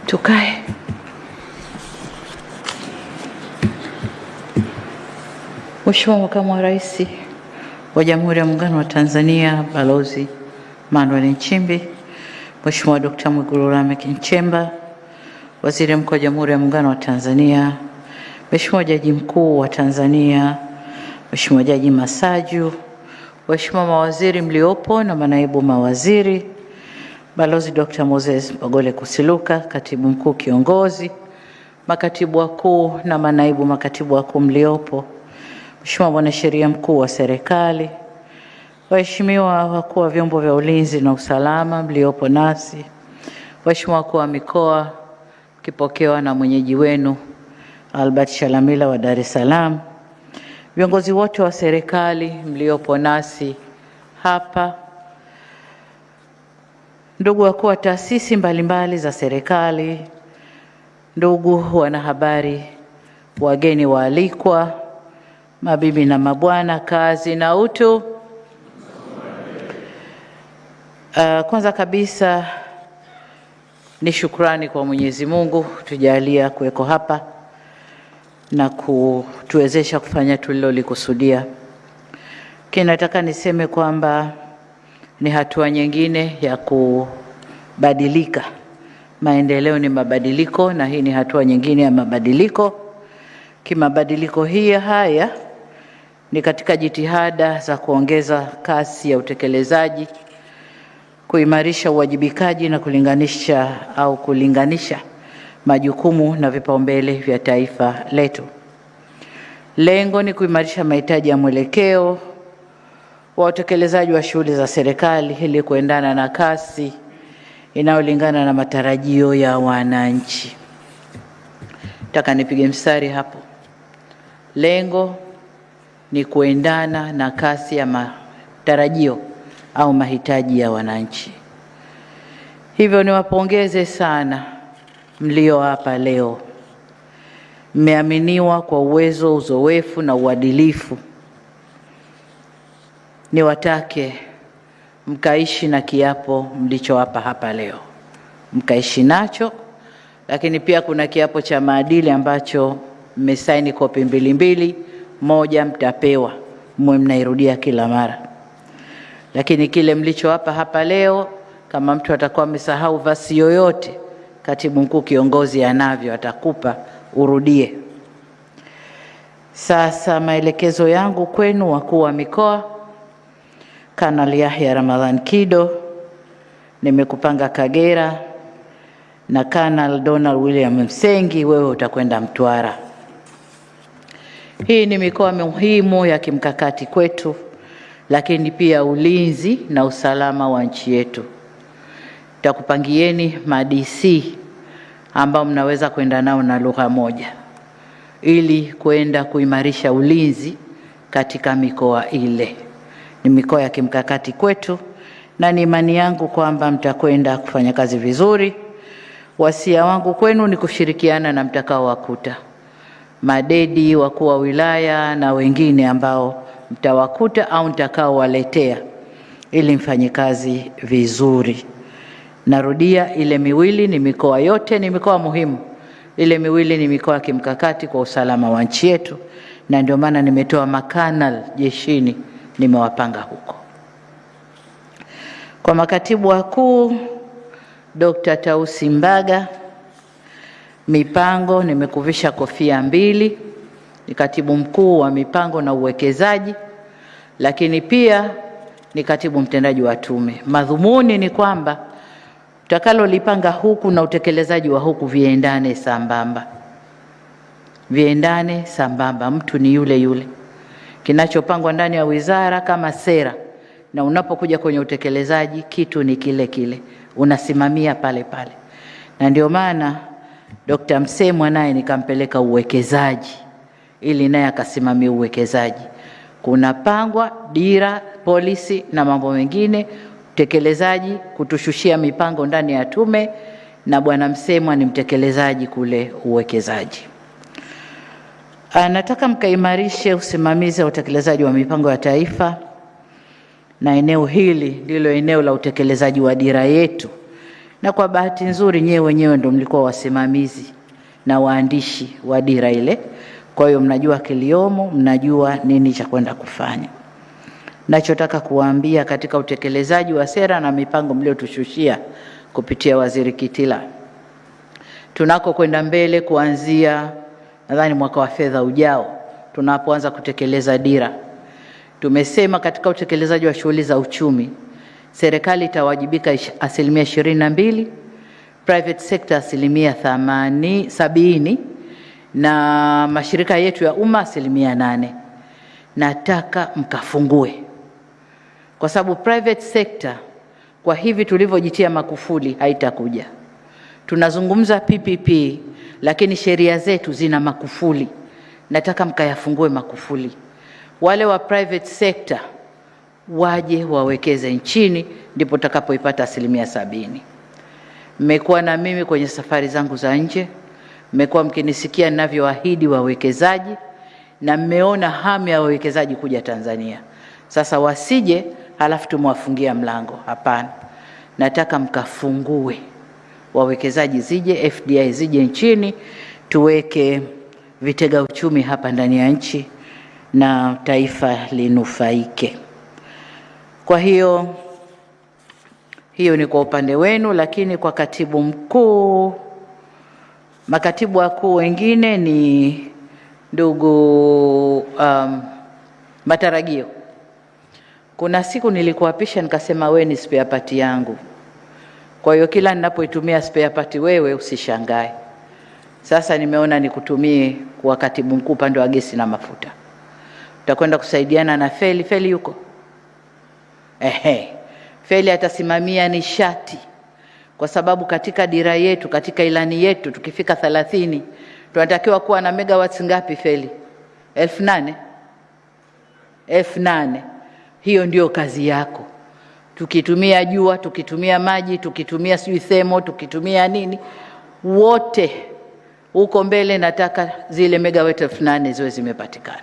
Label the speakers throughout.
Speaker 1: Tukae. Mheshimiwa Makamu wa Rais wa Jamhuri ya Muungano wa Tanzania Balozi Manuel Nchimbi, Mheshimiwa Dr. Mwigulu Lameck Nchemba, Waziri Mkuu wa Jamhuri ya Muungano wa Tanzania, Mheshimiwa Jaji Mkuu wa Tanzania, Mheshimiwa Jaji Masaju, Mheshimiwa mawaziri mliopo na manaibu mawaziri, Balozi Dr. Moses Bagole Kusiluka, Katibu Mkuu Kiongozi, makatibu wakuu na manaibu makatibu wakuu mliopo, Mheshimiwa Mwanasheria Mkuu wa Serikali, waheshimiwa wakuu wa vyombo vya ulinzi na usalama mliopo nasi, waheshimiwa wakuu wa mikoa mkipokewa na mwenyeji wenu Albert Shalamila wa Dar es Salaam, viongozi wote wa serikali mliopo nasi hapa, ndugu wakuu wa taasisi mbalimbali za serikali, ndugu wanahabari, wageni waalikwa, mabibi na mabwana, kazi na utu. Kwanza kabisa ni shukrani kwa Mwenyezi Mungu tujalia kuweko hapa na kutuwezesha kufanya tulilolikusudia. Nataka niseme kwamba ni hatua nyingine ya kubadilika. Maendeleo ni mabadiliko na hii ni hatua nyingine ya mabadiliko. Kimabadiliko haya ni katika jitihada za kuongeza kasi ya utekelezaji, kuimarisha uwajibikaji na kulinganisha majukumu na vipaumbele vya taifa letu. Lengo ni kuimarisha mahitaji ya mwelekeo wa utekelezaji wa shughuli za serikali ili kuendana na kasi inayolingana na matarajio ya wananchi. Nataka nipige mstari hapo. Lengo ni kuendana na kasi ya matarajio au mahitaji ya wananchi. Hivyo niwapongeze sana mlio hapa leo. Mmeaminiwa kwa uwezo, uzoefu na uadilifu. Niwatake mkaishi na kiapo mlicho hapa leo. Mkaishi nacho, lakini pia kuna kiapo cha maadili ambacho mmesaini kopi mbili, moja mtapewa, mwe mnairudia kila mara. Lakini kile mlicho hapa leo, kama mtu atakuwa amesahau vasi yoyote, Katibu Mkuu Kiongozi anavyo, atakupa urudie. Sasa maelekezo yangu kwenu wakuu wa mikoa, Kanali Yahya Ramadhan Kido nimekupanga Kagera, na Kanali Donald William Msengi wewe utakwenda Mtwara. Hii ni mikoa muhimu ya kimkakati kwetu, lakini pia ulinzi na usalama wa nchi yetu. Takupangieni ma-DC ambao mnaweza kwenda nao na lugha moja ili kwenda kuimarisha ulinzi katika mikoa ile. Ni mikoa ya kimkakati kwetu na ni imani yangu kwamba mtakwenda kufanya kazi vizuri. Wasia wangu kwenu ni kushirikiana na mtakao wakuta madedi, wakuu wa wilaya na wengine ambao mtawakuta au mtakao waletea ili mfanye kazi vizuri. Narudia, ile miwili ni mikoa yote, ni mikoa muhimu. Ile miwili ni mikoa ya kimkakati kwa usalama wa nchi yetu, na ndio maana nimetoa makanal jeshini, nimewapanga huko. Kwa makatibu wakuu, Dr. Tausi Mbaga, mipango nimekuvisha kofia mbili, ni katibu mkuu wa mipango na uwekezaji, lakini pia ni katibu mtendaji wa tume. Madhumuni ni kwamba utakalolipanga huku na utekelezaji wa huku viendane sambamba. Mtu ni yule yule. Kinachopangwa ndani ya wizara kama sera, na unapokuja kwenye utekelezaji kitu ni kile kile, unasimamia pale. Na ndio maana Dr. Msemwa naye nikampeleka uwekezaji ili naye akasimamia uwekezaji. Kuna pangwa dira, policy na mambo mengine, utekelezaji kutushushia mipango ndani ya tume, na bwana Msemwa ni mtekelezaji kule uwekezaji. Nataka mkaimarishe usimamizi wa utekelezaji wa mipango ya taifa, na eneo hili ndilo eneo la utekelezaji wa dira yetu na kwa bahati nzuri nyewe wenyewe ndio mlikuwa wasimamizi na waandishi wa dira ile. Kwa hiyo mnajua kiliomo, mnajua nini cha kwenda kufanya. Nachotaka kuwaambia katika utekelezaji wa sera na mipango mliotushushia kupitia Waziri Kitila, tunako kwenda mbele kuanzia nadhani mwaka wa fedha ujao tunapoanza kutekeleza dira. Tumesema katika utekelezaji wa shughuli za uchumi, serikali itawajibika 22%, private sector 70%, na mashirika yetu ya umma 8%. Nataka mkafungue, kwa sababu private sector kwa hivi tulivyojitia makufuli haitakuja. Tunazungumza PPP, lakini sheria zetu zina makufuli. Nataka mkayafungue makufuli. Wale wa private sector waje wawekeze nchini, ndipo takapoipata 70%. Mmekuwa na mimi kwenye safari zangu za nje, mmekuwa mkinisikia ninavyoahidi wawekezaji, na mmeona hamu ya wawekezaji kuja Tanzania. Sasa wasije halafu tumwafungia mlango. Hapana, nataka mkafungue, wawekezaji zije, FDI zije nchini, tuweke vitega uchumi hapa ndani ya nchi na taifa linufaike. Kwa hiyo ni kwa upande wenu, lakini kwa katibu mkuu, makatibu wakuu wengine ni ndugu Matarajio. Kuna siku nilikuapisha nikasema wewe ni spare part yangu. Kwa hiyo kila ninapoitumia spare part wewe usishangae. Sasa nimeona nikutumie kwa katibu mkuu upande wa gesi na mafuta. Tutakwenda kusaidiana na Feli. Feli yuko? Feli atasimamia nishati, kwa sababu katika dira yetu, katika ilani yetu tukifika 30 tunatakiwa kuwa na megawatts ngapi Feli? 8,000. Hiyo ndio kazi yako. Tukitumia jua, tukitumia maji, tukitumia thermal, tukitumia nini, wote huko mbele nataka zile megawatt 8,000 ziwe zimepatikana.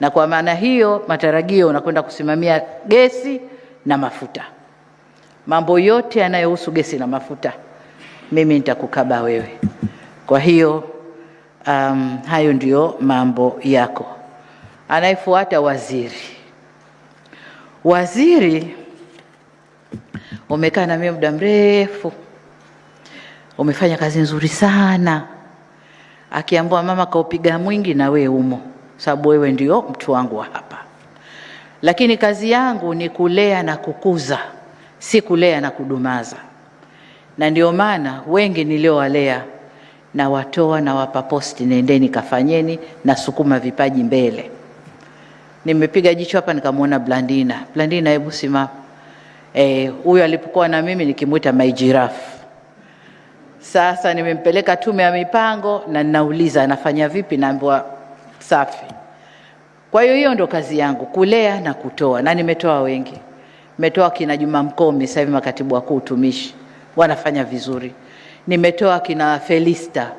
Speaker 1: Na kwa maana hiyo Matarajio unakwenda kusimamia gesi na mafuta. Mambo yote yanayohusu gesi na mafuta mimi nitakukaba wewe. Kwa hiyo hayo ndio mambo yako. Anayefuata waziri. Waziri umekaa na mimi muda mrefu. Umefanya kazi nzuri sana. Akiambiwa mama kaupiga mwingi na we umo, sababu wewe ndio mtu wangu wa hapa. Lakini kazi yangu ni kulea na kukuza, si kulea na kudumaza. Na ndio maana wengi niliowalea na watoa na wapa posti, nendeni kafanyeni na sukuma vipaji mbele. Nimepiga jicho hapa nikamwona Blandina. Blandina, hebu simama. Huyo alipokuwa na mimi nikimuita my giraffe. Sasa nimempeleka tume ya mipango na ninauliza anafanya vipi, naambiwa safi. Kwa hiyo ndo kazi yangu, kulea na kutoa, na nimetoa wengi. Nimetoa kina Juma Mkomi, sasa hivi makatibu wakuu utumishi, wanafanya vizuri. Nimetoa kina Felista,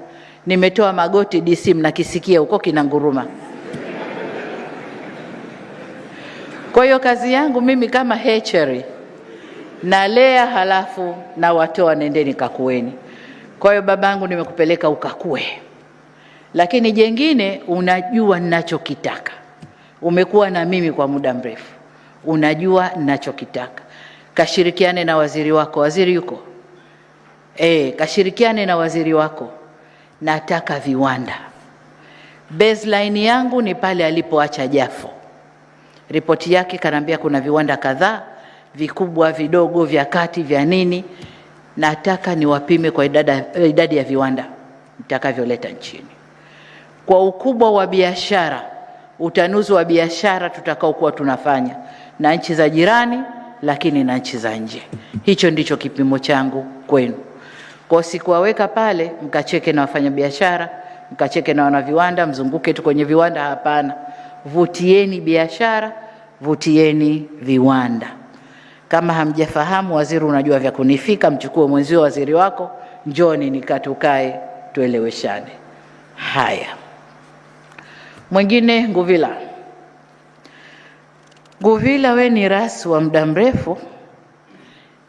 Speaker 1: nimetoa Magoti DC, mnakisikia huko kina Nguruma. Kwa hiyo kazi yangu mimi kama hatchery, nalea halafu na watoa, nendeni kakueni. Kwa hiyo babangu nimekupeleka ukakue. Lakini jengine, unajua ninachokitaka. Umekuwa na mimi kwa muda mrefu. Unajua ninachokitaka. Kashirikiane na waziri wako. Waziri yuko? Kashirikiane na waziri wako. Nataka viwanda. Baseline yangu ni pale alipoacha Jafo. Ripoti yake kanambia kuna viwanda kadhaa, vikubwa, vidogo, vya kati, vya nini. Nataka niwapime kwa idadi ya viwanda nitakavyoleta nchini. Kwa ukubwa wa biashara, utanuzi wa biashara tutakao kuwa tunafanya na nchi za jirani, lakini na nchi za nje. Hicho ndicho kipimo changu kwenu. Kwa sikuwaweka pale mkacheke na wafanyabiashara, mkacheke na wanaviwanda, mzunguke tu kwenye viwanda. Hapana. Vutieni biashara, vutieni viwanda. Kama hamjafahamu, waziri unajua vya kunifika, mchukue mwenzio waziri wako, njoni nikatukae tueleweshane. Haya. Mwingine Nguvila. Nguvila, we ni rasi wa muda mrefu,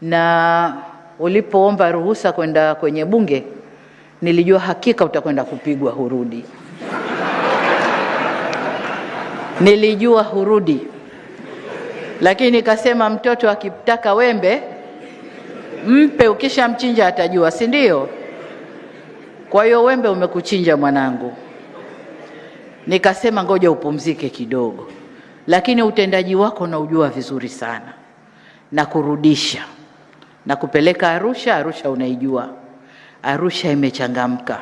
Speaker 1: na ulipoomba ruhusa kwenda kwenye bunge, nilijua hakika utakwenda kupigwa hurudi. Nilijua hurudi. Lakini nikasema mtoto akitaka wembe mpe, ukishamchinja atajua, si ndio? Kwa hiyo wembe umekuchinja mwanangu. Nikasema ngoja upumzike kidogo, lakini utendaji wako na ujua vizuri sana, na kurudisha na kupeleka Arusha. Arusha unaijua, Arusha imechangamka,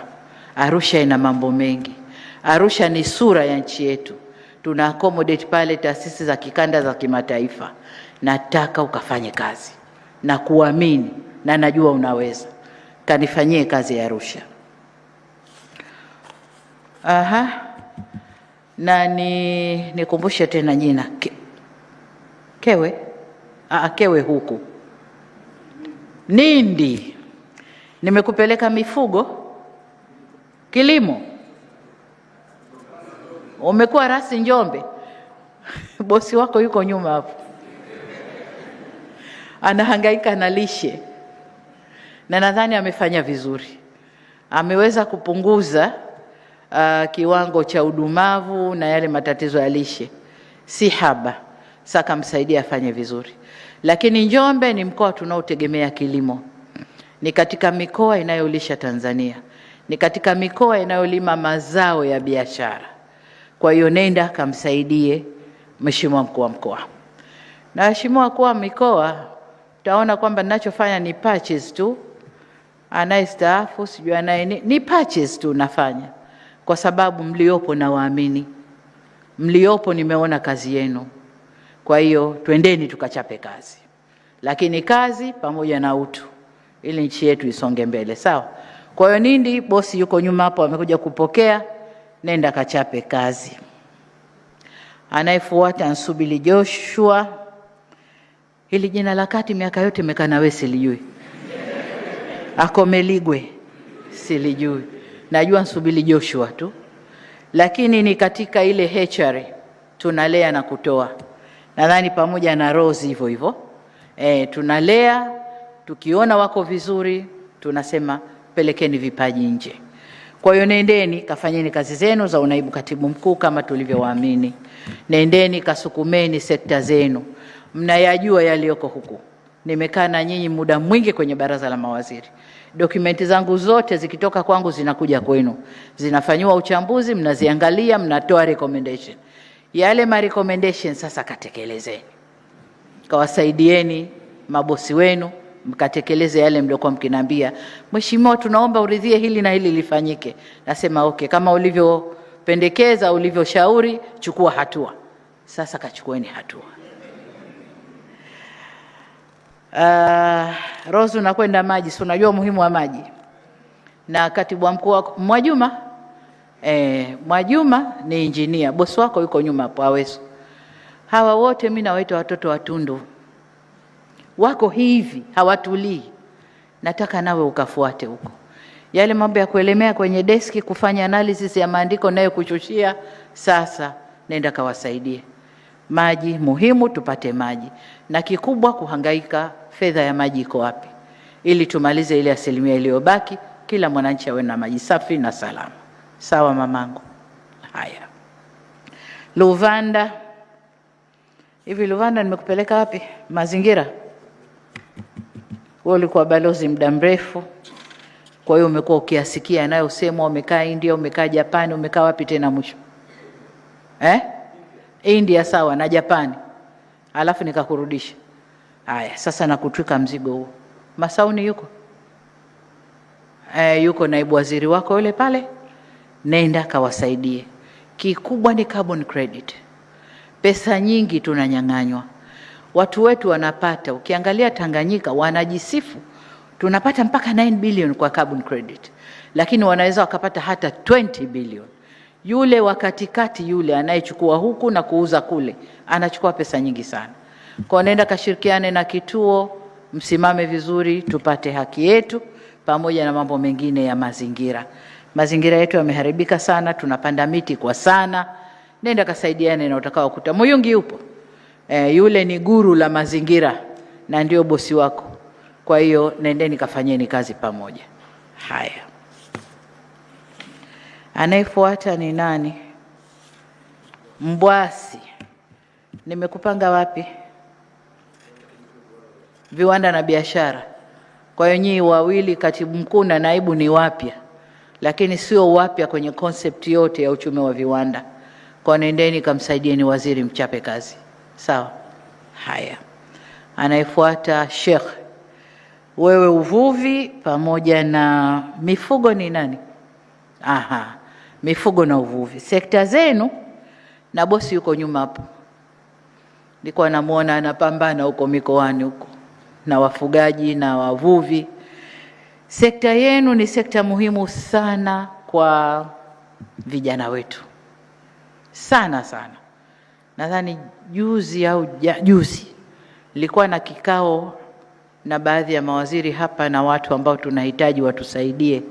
Speaker 1: Arusha ina mambo mengi, Arusha ni sura ya nchi yetu. Tuna accommodate pale taasisi za kikanda za kimataifa. Nataka ukafanye kazi na kuamini, na najua unaweza. Kanifanyie kazi ya Arusha. Na nikumbushe tena jina Kewe. Kewe huku Nindi. Nimekupeleka mifugo, kilimo. Umekuwa rasi Njombe. Bosi wako yuko nyuma hapo, anahangaika na lishe, na nadhani amefanya vizuri. Ameweza kupunguza kiwango cha udumavu na yale matatizo ya lishe, si haba. Saka msaidia afanye vizuri. Lakini Njombe ni mkoa tunaotegemea kilimo, ni katika mikoa inayolisha Tanzania, ni katika mikoa inayolima mazao ya biashara. Kwa hiyo nenda kamsaidie Mheshimiwa mkuu wa mkoa. Na Mheshimiwa mkuu wa mikoa, utaona kwamba ninachofanya ni patches tu. Anayestaafu sijui anaye ni patches tu nafanya, kwa sababu mliopo na waamini, mliopo nimeona kazi yenu. Kwa hiyo twendeni tukachape kazi, lakini kazi pamoja na utu, ili nchi yetu isonge mbele, sawa? Kwa hiyo Nindi, bosi yuko nyuma hapo, amekuja kupokea. Nenda kachape kazi. Anayefuata Nsubili Joshua. Hili jina la kati miaka yote mekaa na wewe silijui. Akomeligwe silijui. Najua Nsubili Joshua tu. Lakini ni katika ile HR tunalea na kutoa. Nadhani pamoja na Rose hivyo hivyo. Tunalea, tukiona wako vizuri tunasema pelekeni vipaji nje. Kwa hiyo nendeni kafanyeni kazi zenu za unaibu katibu mkuu kama tulivyowaamini. Nendeni kasukumeni sekta zenu. Mnayajua yaliyoko huku. Nimekaa na nyinyi muda mwingi kwenye baraza la mawaziri. Dokumenti zangu zote zikitoka kwangu zinakuja kwenu. Zinafanywa uchambuzi, mnaziangalia, mnatoa recommendation. Yale ma recommendation sasa katekelezeni. Kawasaidieni mabosi wenu mkatekeleze yale mliokuwa mkinambia, Mheshimiwa tunaomba uridhie hili na hili lifanyike. Nasema okay, kama ulivyopendekeza, ulivyoshauri, chukua hatua. Sasa kachukueni hatua. Rose unakwenda maji, si unajua umuhimu wa maji. Na katibu wa mkuu Mwajuma, Mwajuma ni engineer, bosi wako yuko nyuma hapo Aweso. Hawa wote mimi nawaita watoto wa Tundu. Wako hivi, hawatulii. Nataka nawe ukafuate huko. Yale mambo ya kuelemea kwenye deski kufanya analysis ya maandiko nayo kuchushia, sasa nenda kawasaidie. Maji muhimu, tupate maji. Na kikubwa kuhangaika fedha ya maji iko wapi, ili tumalize ile 10% iliyobaki, kila mwananchi awe na maji safi na salama. Sawa mamangu? Haya. Luvanda. Hivi Luvanda nimekupeleka wapi? Mazingira. Wewe ulikuwa balozi muda mrefu. Kwa hiyo umekuwa ukiasikia yanayosemwa, umekaa India, umekaa Japani, umekaa wapi tena mwisho? India sawa na Japani. Alafu nikakurudisha. Haya, sasa nakutwika mzigo huo. Masauni yuko? Yuko naibu waziri wako yule pale. Nenda kawasaidie. Kikubwa ni carbon credit. Pesa nyingi tunanyang'anywa. Watu wetu wanapata, ukiangalia Tanganyika wanajisifu, tunapata mpaka 9 billion kwa carbon credit. Lakini wanaweza wakapata hata 20 billion. Yule wakatikati yule anayechukua huku na kuuza kule, anachukua pesa nyingi sana. Kwa nenda kashirikiane na kituo, msimame vizuri, tupate haki yetu, pamoja na mambo mengine ya mazingira. Mazingira yetu yameharibika sana, tunapanda miti kwa sana. Nenda kasaidiane na utakao kuta. Muyungi yupo. Yule ni guru la mazingira na ndio bosi wako. Kwa hiyo nendeni kafanyeni kazi pamoja. Haya, anayefuata ni nani? Mbwasi, nimekupanga wapi? Viwanda na biashara. Kwa hiyo nyinyi wawili, katibu mkuu na naibu, ni wapya, lakini sio wapya kwenye concept yote ya uchumi wa viwanda. Kwa nendeni kamsaidieni waziri, mchape kazi. Sawa? Haya, anayefuata Sheikh, wewe uvuvi pamoja na mifugo ni nani? Aha, mifugo na uvuvi, sekta zenu, na bosi yuko nyuma hapo. Nilikuwa namuona anapambana huko mikoani huko na wafugaji na wavuvi. Sekta yenu ni sekta muhimu sana kwa vijana wetu, sana sana. Nadhani juzi nilikuwa na kikao na baadhi ya mawaziri hapa na watu ambao tunahitaji watusaidie,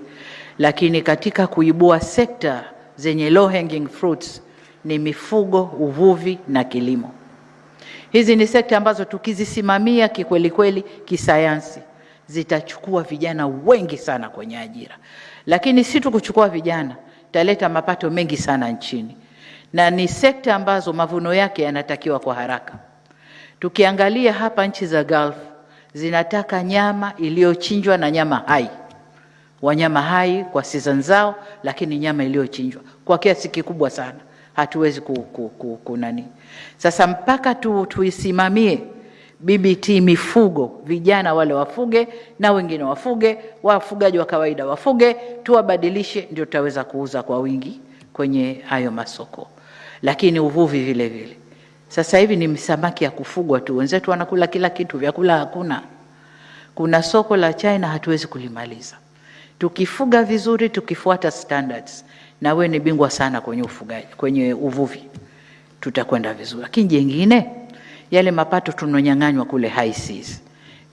Speaker 1: lakini katika kuibua sekta zenye low hanging fruits ni mifugo, uvuvi na kilimo. Hizi ni sekta ambazo tukizisimamia kikweli kweli kisayansi zitachukua vijana wengi sana kwenye ajira. Lakini si tu kuchukua vijana, taleta mapato mengi sana nchini. Na ni sekta ambazo mavuno yake yanatakiwa kwa haraka. Tukiangalia hapa nchi za Gulf zinataka nyama iliyochinjwa na nyama hai. Wanyama hai kwa season zao, lakini nyama iliyochinjwa kwa kiasi kikubwa sana. Hatuwezi kunani. Sasa mpaka tuisimamie BBT mifugo, vijana wale wafuge na wengine wafuge, wafugaji wa kawaida wafuge, tuwabadilishe, ndio tutaweza kuuza kwa wingi kwenye hayo masoko. Lakini uvuvi vile vile. Sasa hivi ni samaki ya kufugwa tu. Wenzetu wanakula kila kitu, vyakula hakuna. Kuna soko la China hatuwezi kulimaliza. Tukifuga vizuri, tukifuata standards, na wewe ni bingwa sana kwenye ufugaji, kwenye uvuvi, tutakwenda vizuri. Lakini jengine, yale mapato tunonyang'anywa kule high seas,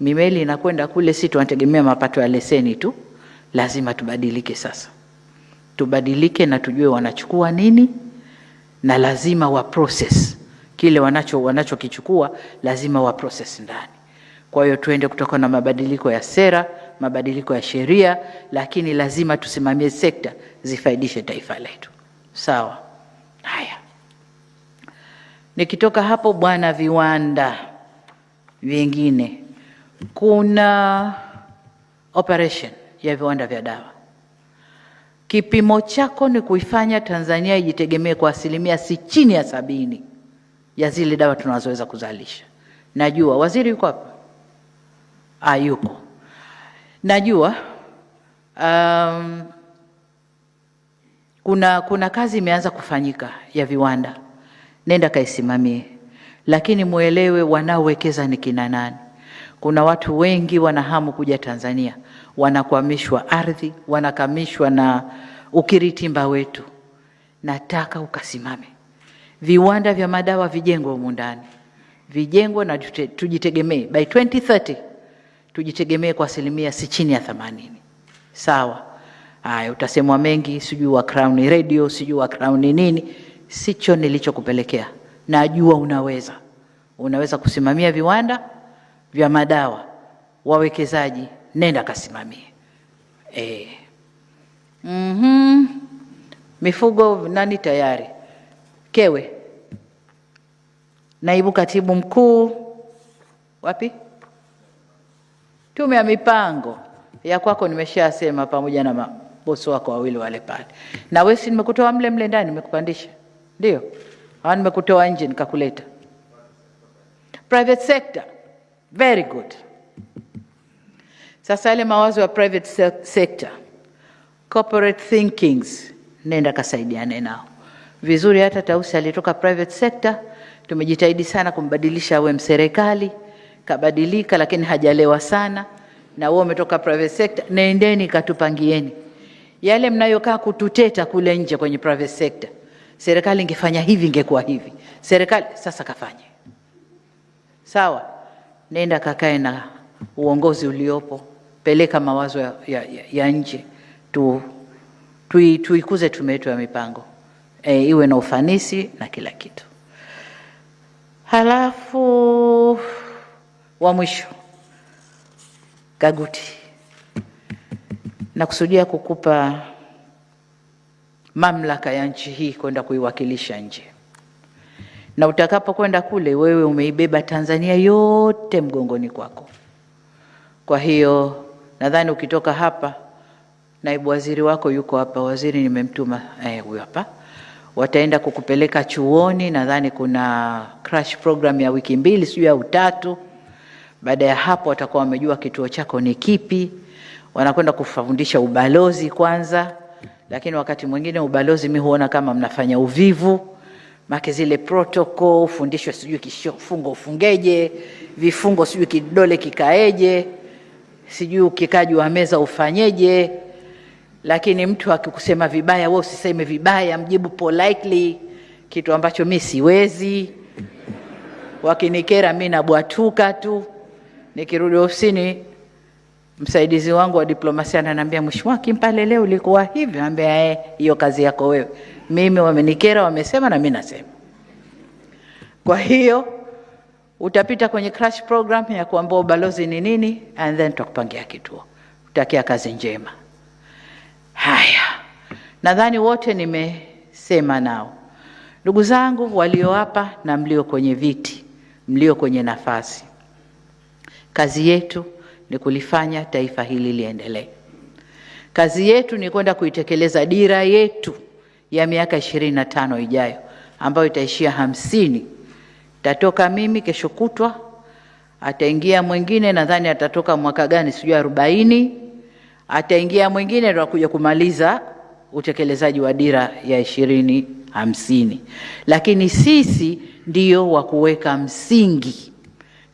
Speaker 1: mimeli inakwenda kule, si tunategemea mapato ya leseni tu. Lazima tubadilike sasa, tubadilike na tujue wanachukua nini, na lazima wa process kile wanachokichukua, lazima wa process ndani. Kwa hiyo tuende kutoka na mabadiliko ya sera, mabadiliko ya sheria, lakini lazima tusimamie sekta zifaidishe taifa letu. Sawa? Haya, nikitoka hapo bwana, viwanda vingine, kuna operation ya viwanda vya dawa. Kipimo chako ni kuifanya Tanzania ijitegemee kwa 60 ya 70 ya zile dawa tunazoweza kuzalisha. Najua waziri yuko hapa, yuko. Najua kuna kazi imeanza kufanyika ya viwanda, nenda kaisimamie, lakini muelewe wanaowekeza ni kina nani. Kuna watu wengi wanahamu kuja Tanzania, wanakwamishwa ardhi, wanakamishwa na ukiritimba wetu. Nataka ukasimame, viwanda vya madawa vijengwe humu ndani, vijengwe na tujitegemee. By 2030 tujitegemee kwa 60 ya 80. Sawa? Haya, utasemwa mengi, sijui wa Crown Radio, sijui wa Crown nini. Sicho nilichokupelekea. Najua unaweza kusimamia viwanda vya madawa, wawekezaji, nenda kasimamie. Mifugo nani tayari? Kewe, naibu katibu mkuu wapi? Tume ya mipango ya kwako nimeshasema, pamoja na mabosi wako wawili wale pale. Na wewe si nimekutoa mle ndani, nimekupandisha? Ndio. Au nimekutoa nje nikakuleta? Private sector. Very good. Sasa ile mawazo ya private sector, corporate thinkings, nenda kasaidiane nao vizuri. Hata Tausi alitoka private sector, tumejitahidi sana kumbadilisha awe mserikali, kabadilika, lakini hajalewa sana. Na wewe umetoka private sector, nendeni katupangieni yale mnayokaa kututeta kule nje kwenye private sector. Serikali ingefanya hivi, ingekuwa hivi. Serikali sasa kafanye. Sawa? Nenda kakae na uongozi uliopo, peleka mawazo ya nje, tuikuze tume yetu ya mipango, iwe na ufanisi na kila kitu. Halafu wa mwisho, Kaguti, nakusudia kukupa mamlaka ya nchi hii kwenda kuiwakilisha nje, na utakapokwenda kule, wewe umeibeba Tanzania yote mgongoni kwako. Kwa hiyo nadhani ukitoka hapa, naibu waziri wako yuko hapa, waziri nimemtuma, huyo hapa, wataenda kukupeleka chuoni. Nadhani kuna crash program ya wiki 2 sio au 3. Baada ya hapo watakuwa wamejua kituo chako ni kipi, wanakwenda kufundisha ubalozi kwanza. Lakini wakati mwingine ubalozi mimi huona kama mnafanya uvivu, make zile protocol ufundishwe, sijui kifungo ufungeje, vifungo sijui kidole kikaeje, sijui ukikaji wa meza ufanyeje. Lakini mtu akikusema vibaya, wewe usiseme vibaya, mjibu politely, kitu ambacho mimi siwezi. Wakinikera mimi nabwatuka tu. Nikirudi ofisini, msaidizi wangu wa diplomasia ananiambia, Mheshimiwa Kimpale, leo ulikuwa hivi. Anambia, hiyo kazi yako wewe. Mimi wamenikera, wamesema na mimi nasema. Kwa hiyo utapita kwenye crash program ya kuambia ubalozi ni nini, and then tutakupangia kituo. Utakia kazi njema. Haya, nadhani wote nimesema nao. Ndugu zangu walio hapa na mlio kwenye viti, mlio kwenye nafasi, kazi yetu ni kulifanya taifa hili liendelee. Kazi yetu ni kwenda kuitekeleza dira yetu ya miaka 25 ijayo, ambayo itaishia 50. Tatoka mimi kesho kutwa, ataingia mwingine, nadhani atatoka mwaka gani sijui 40, ataingia mwingine ndio kuja kumaliza utekelezaji wa dira ya 2050. Lakini sisi ndio wa kuweka msingi.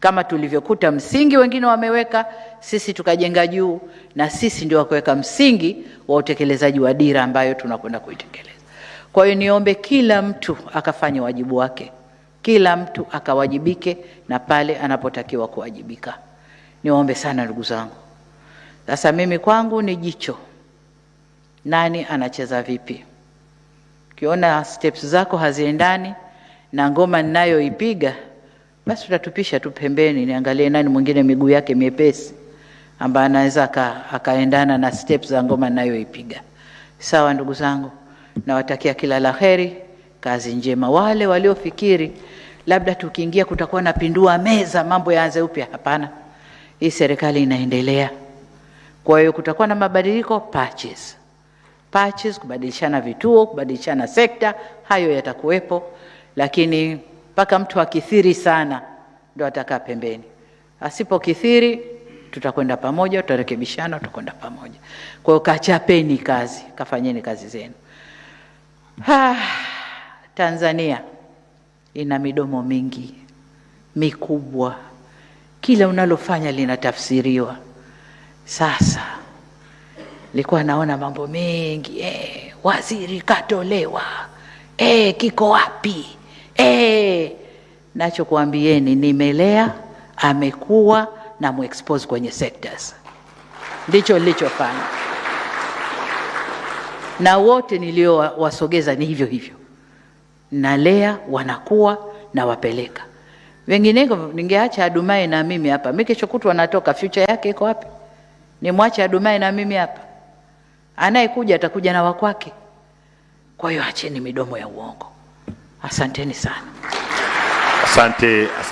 Speaker 1: Kama tulivyokuta msingi wengine wameweka, sisi tukajenga juu, na sisi ndio wa kuweka msingi wa utekelezaji wa dira ambayo tunakwenda kuitekeleza. Kwa hiyo niombe kila mtu akafanye wajibu wake, kila mtu akawajibike na pale anapotakiwa kuwajibika. Niombe sana ndugu zangu. Sasa mimi kwangu ni jicho, nani anacheza vipi. Ukiona steps zako haziendani na ngoma ninayoipiga, basi tutatupisha tu pembeni, niangalie nani mwingine miguu yake miepesi ambaye anaweza akaendana na steps za ngoma ninayoipiga. Sawa ndugu zangu, nawatakia kila laheri, kazi njema. Wale waliofikiri labda tukiingia kutakuwa na pindua meza, mambo yaanze upya, hapana. Hii serikali inaendelea. Kwa hiyo kutakuwa na mabadiliko, patches, kubadilishana vituo, kubadilishana sekta, hayo yatakuwepo. Lakini mpaka mtu akithiri sana ndio atakaa pembeni. Asipokithiri tutakwenda pamoja, tutarekebishana, tutakwenda pamoja. Kwa hiyo kachapeni kazi, kafanyeni kazi zenu. Tanzania ina midomo mingi mikubwa, kila unalofanya linatafsiriwa. Sasa nilikuwa naona mambo mengi, waziri katolewa, kiko wapi? Nacho kuambieni, nimelea, amekuwa na muexpose kwenye sectors. Ndicho nilichofanya. Na wote nilio wasogeza ni hivyo hivyo. Nalea, wanakuwa na wapeleka. Wengineko ningeacha Adumaye na mimi hapa. Mimi kesho kutwa natoka, future yake iko wapi? Nimwache Adumaye na mimi hapa. Anayekuja atakuja na wakwake. Kwa hiyo acheni midomo ya uongo. Asanteni sana.
Speaker 2: Asante.